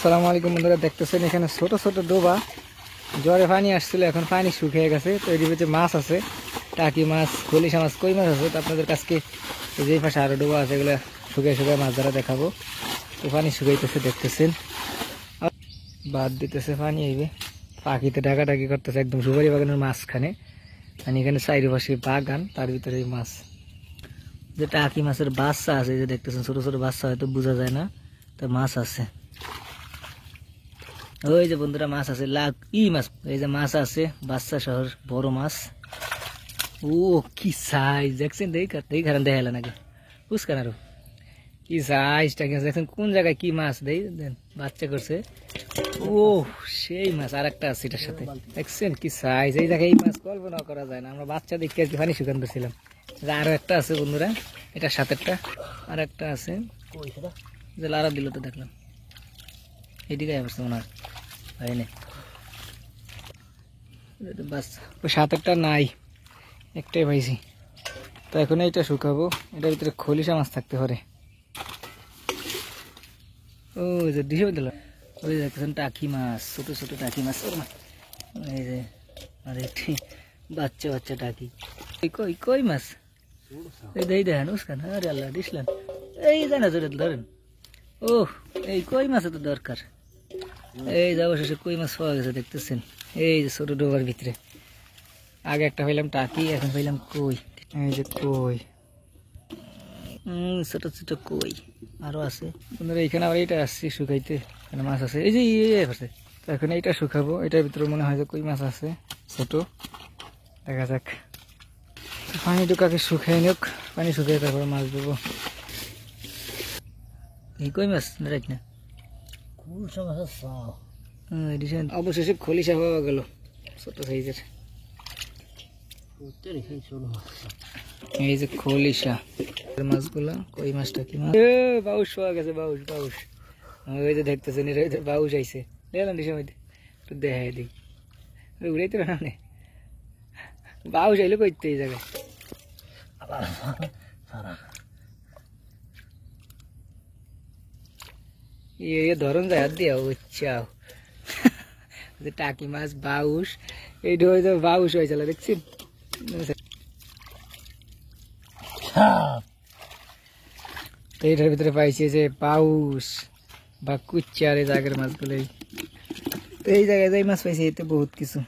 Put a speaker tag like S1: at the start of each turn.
S1: আসসালামু আলাইকুম বন্ধুরা, দেখতেছেন এখানে ছোট ছোট ডোবা। জ্বরে পানি আসছিল, এখন পানি শুকিয়ে গেছে। তো এর ভিতরে মাছ আছে, টাকি মাছ, খলিশা মাছ, কই মাছ আছে। তো আপনাদের কাছকে যে পাশে আরো ডোবা আছে, এগুলো শুকিয়ে শুকিয়ে মাছ ধরা দেখাবো। তো পানি শুকাইতেছে দেখতেছেন, বাদ দিতেছে পানি। এইবে পাখিতে ডাকাডাকি করতেছে একদম সুপারি বাগানের মাঝখানে। আর এখানে চারিপাশে বাগান, তার ভিতরে এই মাছ। যে টাকি মাছের বাচ্চা আছে, যে দেখতেছেন ছোট ছোট বাচ্চা, হয়তো বোঝা যায় না, তো মাছ আছে। ওই যে বন্ধুরা মাছ আছে, লাখ মাছ, এই যে মাছ আছে বাচ্চা শহর, বড় মাছ। ও কি সাইজ দেখছেন, দেখান দেখালেন নাকি বুঝকান আরো কি সাইজটা দেখছেন, কোন জায়গায় কি মাছ দেন বাচ্চা করছে। ও সেই মাছ আর একটা আছে এটার সাথে, দেখছেন কি সাইজ। এই জায়গায় এই মাছ কল্পনা করা যায় না। আমরা বাচ্চা দেখে আর কি পানি শুকান দিয়েছিলাম। আরো একটা আছে বন্ধুরা, এটার সাথে একটা আর একটা আছে, যে লারা দিল তো দেখলাম এদিকে আসছে মনে হয়। সাত একটা নাই, একটাই পাইছি। তো এখন এইটা শুকাবো, এটার ভিতরে খলিশা মাছ থাকতে পারে। ও যে দিশে দিল, ওই দেখছেন টাকি মাছ, ছোট ছোট টাকি মাছ। এই যে আর একটি বাচ্চা বাচ্চা টাকি। কই কই মাছ, এই দেখেন উস্কান। আরে আল্লাহ দিসলেন, এই জানা জোরে ধরেন। ও এই কই মাছ তো দরকার। এই যে অবশেষে কই মাছ পাওয়া গেছে, দেখতেছেন এই যে ছোট ডোবার ভিতরে। আগে একটা পাইলাম টাকি, এখন পাইলাম কই। এই যে কই, ছোট ছোট কই আরো আছে বন্ধুরা। এখানে আবার এইটা আসছি শুকাইতে, এখানে মাছ আছে। এই যে আছে, তো এখন এইটা শুকাবো। এটার ভিতরে মনে হয় যে কই মাছ আছে ছোট, দেখা যাক। পানি ঢুকাকে শুকাই নিক, পানি শুকাই তারপরে মাছ দেবো। এই কই মাছ দেখ না, অবশেষে খলিশা পাওয়া গেল ছোট সাইজের। এই যে খলিশা মাছগুলা, কই মাছটা কি মাছ, বাউস পাওয়া গেছে, বাউস বাউস। ওই যে দেখতেছেন এর ভিতরে বাউস আইছে, দেখলাম সময় একটু দেখাই দিই, উড়াইতে না বাউস আইলে কইতে এই জায়গায়। ধরন যায় হাত দিয়া উচ্চাও যে টাকি মাছ বাউস, এইটা হয়তো বাউস হয়েছিল দেখছি। এইটার ভিতরে পাইছে যে বাউস বা কুচ্চা, আর এই জায়গার মাছগুলো। এই জায়গায় যাই মাছ পাইছে, এতে বহুত কিছু।